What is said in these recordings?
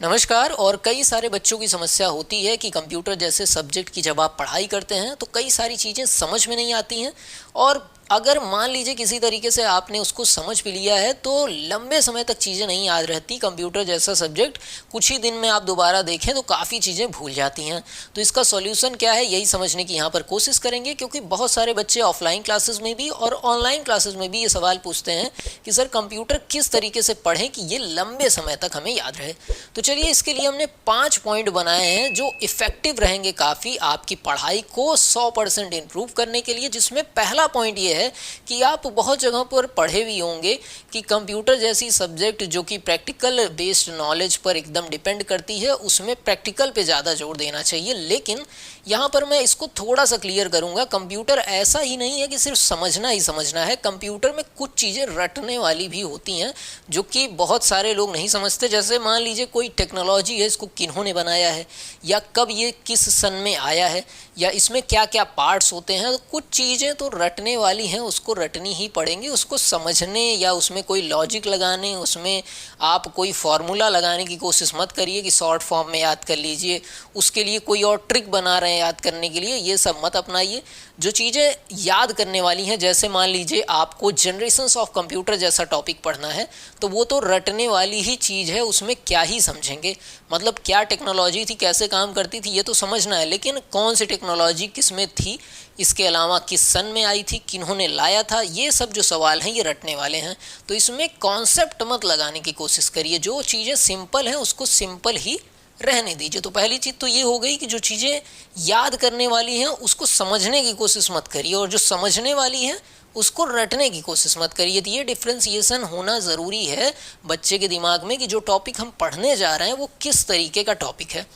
नमस्कार। और कई सारे बच्चों की समस्या होती है कि कंप्यूटर जैसे सब्जेक्ट की जब आप पढ़ाई करते हैं तो कई सारी चीज़ें समझ में नहीं आती हैं। और अगर मान लीजिए किसी तरीके से आपने उसको समझ भी लिया है तो लंबे समय तक चीज़ें नहीं याद रहती। कंप्यूटर जैसा सब्जेक्ट कुछ ही दिन में आप दोबारा देखें तो काफ़ी चीज़ें भूल जाती हैं। तो इसका सॉल्यूशन क्या है, यही समझने की यहाँ पर कोशिश करेंगे, क्योंकि बहुत सारे बच्चे ऑफलाइन क्लासेस में भी और ऑनलाइन क्लासेस में भी ये सवाल पूछते हैं कि सर कंप्यूटर किस तरीके से पढ़ें कि ये लंबे समय तक हमें याद रहे। तो चलिए, इसके लिए हमने 5 पॉइंट बनाए हैं जो इफ़ेक्टिव रहेंगे काफ़ी आपकी पढ़ाई को 100% इम्प्रूव करने के लिए। जिसमें पहला पॉइंट ये है कि आप बहुत जगहों पर पढ़े भी होंगे कि कंप्यूटर जैसी सब्जेक्ट जो कि प्रैक्टिकल बेस्ड नॉलेज पर एकदम डिपेंड करती है, उसमें प्रैक्टिकल पे ज़्यादा जोर देना चाहिए। लेकिन यहाँ पर मैं इसको थोड़ा सा क्लियर करूँगा। कंप्यूटर ऐसा ही नहीं है कि सिर्फ समझना ही समझना है। कंप्यूटर में कुछ चीज़ें रटने वाली भी होती हैं जो कि बहुत सारे लोग नहीं समझते। जैसे मान लीजिए कोई टेक्नोलॉजी है, इसको किन्होंने बनाया है, या कब ये किस सन में आया है, या इसमें क्या क्या पार्ट्स होते हैं। तो कुछ चीज़ें तो रटने वाली हैं, उसको रटनी ही पड़ेंगी। उसको समझने या उसमें कोई लॉजिक लगाने, उसमें आप कोई फार्मूला लगाने की कोशिश मत करिए कि शॉर्ट फॉर्म में याद कर लीजिए, उसके लिए कोई और ट्रिक बना रहे हैं याद करने के लिए, ये सब मत अपनाइए। जो चीज़ें याद करने वाली हैं, जैसे मान लीजिए आपको जनरेशंस ऑफ कंप्यूटर जैसा टॉपिक पढ़ना है, तो वो तो रटने वाली ही चीज़ है। उसमें क्या ही समझेंगे, मतलब क्या टेक्नोलॉजी थी, कैसे काम करती थी, ये तो समझना है। लेकिन कौन सी टेक्नोलॉजी किस में थी, इसके अलावा किस सन में आई थी, किन्होंने लाया था, ये सब जो सवाल हैं ये रटने वाले हैं। तो इसमें कॉन्सेप्ट मत लगाने की कोशिश करिए। जो चीज़ें सिंपल हैं उसको सिंपल ही रहने दीजिए। तो पहली चीज़ तो ये हो गई कि जो चीज़ें याद करने वाली हैं उसको समझने की कोशिश मत करिए, और जो समझने वाली हैं उसको रटने की कोशिश मत करिए। तो ये डिफ्रेंसिएशन होना ज़रूरी है बच्चे के दिमाग में कि जो टॉपिक हम पढ़ने जा रहे हैं वो किस तरीके का टॉपिक है।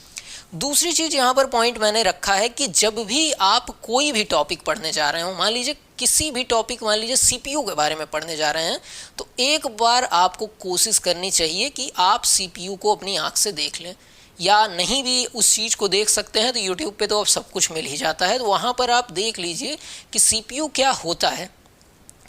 दूसरी चीज़ यहाँ पर पॉइंट मैंने रखा है कि जब भी आप कोई भी टॉपिक पढ़ने जा रहे हो, मान लीजिए किसी भी टॉपिक, मान लीजिए सीपीयू के बारे में पढ़ने जा रहे हैं, तो एक बार आपको कोशिश करनी चाहिए कि आप सीपीयू को अपनी आँख से देख लें। या नहीं भी उस चीज़ को देख सकते हैं तो यूट्यूब पे तो अब सब कुछ मिल ही जाता है, तो वहाँ पर आप देख लीजिए कि सीपीयू क्या होता है।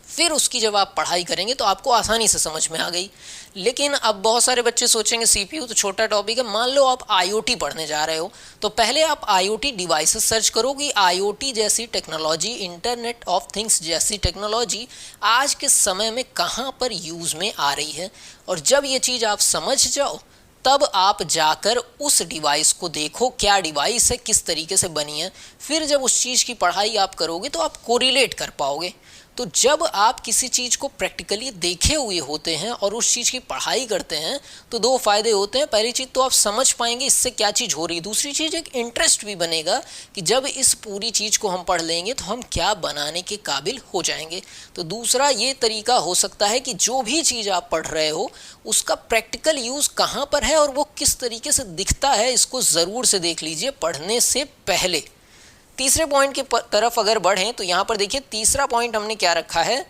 फिर उसकी जब आप पढ़ाई करेंगे तो आपको आसानी से समझ में आ गई। लेकिन अब बहुत सारे बच्चे सोचेंगे सीपीयू तो छोटा टॉपिक है। मान लो आप आईओटी पढ़ने जा रहे हो, तो पहले आप आईओटी डिवाइसेस सर्च करो कि आईओटी जैसी टेक्नोलॉजी, इंटरनेट ऑफ थिंग्स जैसी टेक्नोलॉजी आज के समय में कहाँ पर यूज़ में आ रही है। और जब ये चीज़ आप समझ जाओ तब आप जाकर उस डिवाइस को देखो, क्या डिवाइस है, किस तरीके से बनी है। फिर जब उस चीज़ की पढ़ाई आप करोगे तो आप कोरिलेट कर पाओगे। तो जब आप किसी चीज़ को प्रैक्टिकली देखे हुए होते हैं और उस चीज़ की पढ़ाई करते हैं तो दो फायदे होते हैं। पहली चीज़ तो आप समझ पाएंगे इससे क्या चीज़ हो रही है। दूसरी चीज़ एक इंटरेस्ट भी बनेगा कि जब इस पूरी चीज़ को हम पढ़ लेंगे तो हम क्या बनाने के काबिल हो जाएंगे। तो दूसरा ये तरीका हो सकता है कि जो भी चीज़ आप पढ़ रहे हो उसका प्रैक्टिकल यूज़ कहाँ पर है और वो किस तरीके से दिखता है, इसको ज़रूर से देख लीजिए पढ़ने से पहले। तीसरे पॉइंट की तरफ अगर बढ़ें तो यहाँ पर देखिए, तीसरा पॉइंट हमने क्या रखा है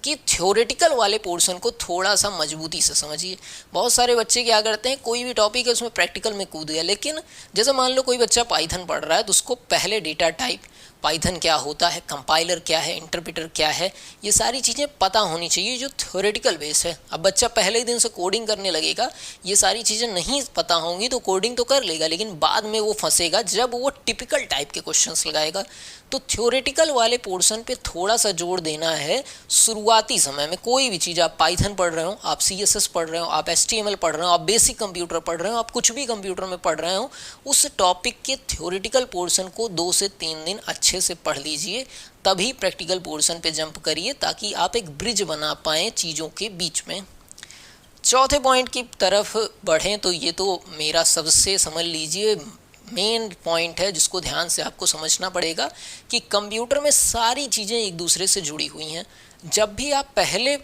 कि थ्योरेटिकल वाले पोर्शन को थोड़ा सा मजबूती से समझिए। बहुत सारे बच्चे क्या करते हैं, कोई भी टॉपिक है उसमें प्रैक्टिकल में कूद गया। लेकिन जैसे मान लो कोई बच्चा पाइथन पढ़ रहा है तो उसको पहले डेटा टाइप, पाइथन क्या होता है, कंपाइलर क्या है, इंटरप्रेटर क्या है, ये सारी चीज़ें पता होनी चाहिए जो थ्योरेटिकल बेस है। अब बच्चा पहले ही दिन से कोडिंग करने लगेगा, ये सारी चीज़ें नहीं पता होंगी तो कोडिंग तो कर लेगा लेकिन बाद में वो फंसेगा जब वो टिपिकल टाइप के क्वेश्चंस लगाएगा। तो थ्योरेटिकल वाले पोर्शन पे थोड़ा सा जोर देना है शुरुआती समय में। कोई भी चीज़, आप पाइथन पढ़ रहे हो, आप सीएसएस पढ़ रहे हो, आप एचटीएमएल पढ़ रहे हो, आप बेसिक कंप्यूटर पढ़ रहे हो, आप कुछ भी कंप्यूटर में पढ़ रहे हो, उस टॉपिक के थ्योरेटिकल पोर्शन को 2 से 3 दिन अच्छे से पढ़ लीजिए, तभी प्रैक्टिकल पोर्शन पे जंप करिए ताकि आप एक ब्रिज बना पाएँ चीज़ों के बीच में। चौथे पॉइंट की तरफ बढ़ें तो ये तो मेरा सबसे, समझ लीजिए, मेन पॉइंट है जिसको ध्यान से आपको समझना पड़ेगा कि कंप्यूटर में सारी चीज़ें एक दूसरे से जुड़ी हुई हैं। जब भी आप पहले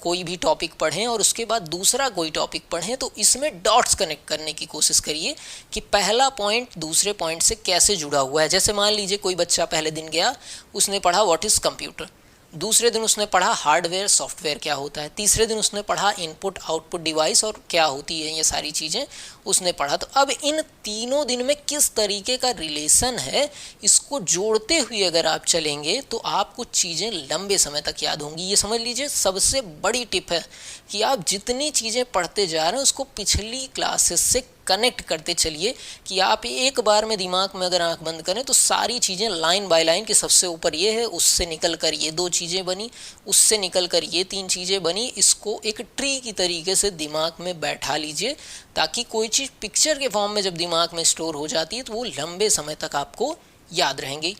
कोई भी टॉपिक पढ़ें और उसके बाद दूसरा कोई टॉपिक पढ़ें तो इसमें डॉट्स कनेक्ट करने की कोशिश करिए कि पहला पॉइंट दूसरे पॉइंट से कैसे जुड़ा हुआ है। जैसे मान लीजिए कोई बच्चा पहले दिन गया, उसने पढ़ा व्हाट इज़ कंप्यूटर, दूसरे दिन उसने पढ़ा हार्डवेयर सॉफ्टवेयर क्या होता है, तीसरे दिन उसने पढ़ा इनपुट आउटपुट डिवाइस और क्या होती है, ये सारी चीज़ें उसने पढ़ा। तो अब इन तीनों दिन में किस तरीके का रिलेशन है, इसको जोड़ते हुए अगर आप चलेंगे तो आपको चीज़ें लंबे समय तक याद होंगी। ये समझ लीजिए सबसे बड़ी टिप है कि आप जितनी चीज़ें पढ़ते जा रहे हैं उसको पिछली क्लासेस से कनेक्ट करते चलिए, कि आप एक बार में दिमाग में अगर आंख बंद करें तो सारी चीज़ें लाइन बाय लाइन के सबसे ऊपर ये है, उससे निकल कर ये 2 चीज़ें बनी, उससे निकल कर ये 3 चीज़ें बनी। इसको एक ट्री की तरीके से दिमाग में बैठा लीजिए, ताकि कोई चीज़ पिक्चर के फॉर्म में जब दिमाग में स्टोर हो जाती है तो वो लंबे समय तक आपको याद रहेंगी।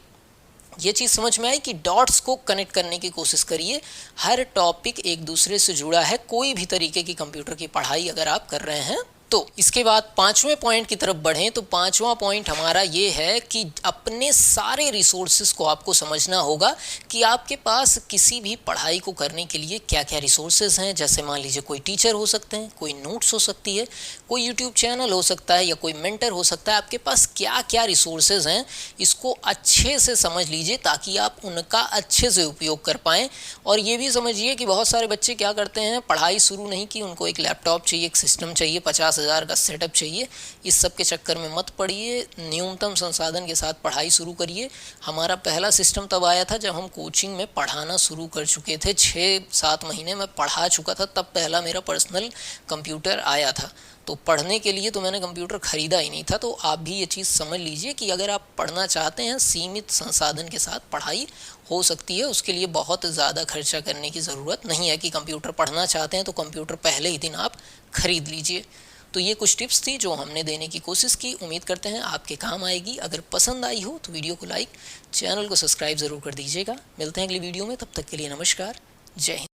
ये चीज़ समझ में आई कि डॉट्स को कनेक्ट करने की कोशिश करिए। हर टॉपिक एक दूसरे से जुड़ा है, कोई भी तरीके की कंप्यूटर की पढ़ाई अगर आप कर रहे हैं तो। इसके बाद 5वें पॉइंट की तरफ बढ़ें तो 5वां पॉइंट हमारा ये है कि अपने सारे रिसोर्सेज को आपको समझना होगा कि आपके पास किसी भी पढ़ाई को करने के लिए क्या क्या रिसोर्सेज हैं। जैसे मान लीजिए कोई टीचर हो सकते हैं, कोई नोट्स हो सकती है, कोई यूट्यूब चैनल हो सकता है या कोई मेंटर हो सकता है। आपके पास क्या क्या रिसोर्सेज हैं इसको अच्छे से समझ लीजिए ताकि आप उनका अच्छे से उपयोग कर पाएँ। और ये भी समझिए कि बहुत सारे बच्चे क्या करते हैं, पढ़ाई शुरू नहीं की, उनको एक लैपटॉप चाहिए, एक सिस्टम चाहिए, 50,000 का सेटअप चाहिए। इस सब के चक्कर में मत पड़िए, न्यूनतम संसाधन के साथ पढ़ाई शुरू करिए। हमारा पहला सिस्टम तब आया था जब हम कोचिंग में पढ़ाना शुरू कर चुके थे, 6-7 महीने में पढ़ा चुका था, तब पहला मेरा पर्सनल कंप्यूटर आया था। तो पढ़ने के लिए तो मैंने कंप्यूटर ख़रीदा ही नहीं था। तो आप भी ये चीज़ समझ लीजिए कि अगर आप पढ़ना चाहते हैं, सीमित संसाधन के साथ पढ़ाई हो सकती है, उसके लिए बहुत ज़्यादा खर्चा करने की ज़रूरत नहीं है कि कंप्यूटर पढ़ना चाहते हैं तो कंप्यूटर पहले ही दिन आप ख़रीद लीजिए। तो ये कुछ टिप्स थी जो हमने देने की कोशिश की, उम्मीद करते हैं आपके काम आएगी। अगर पसंद आई हो तो वीडियो को लाइक, चैनल को सब्सक्राइब ज़रूर कर दीजिएगा। मिलते हैं अगली वीडियो में, तब तक के लिए नमस्कार, जय हिंद।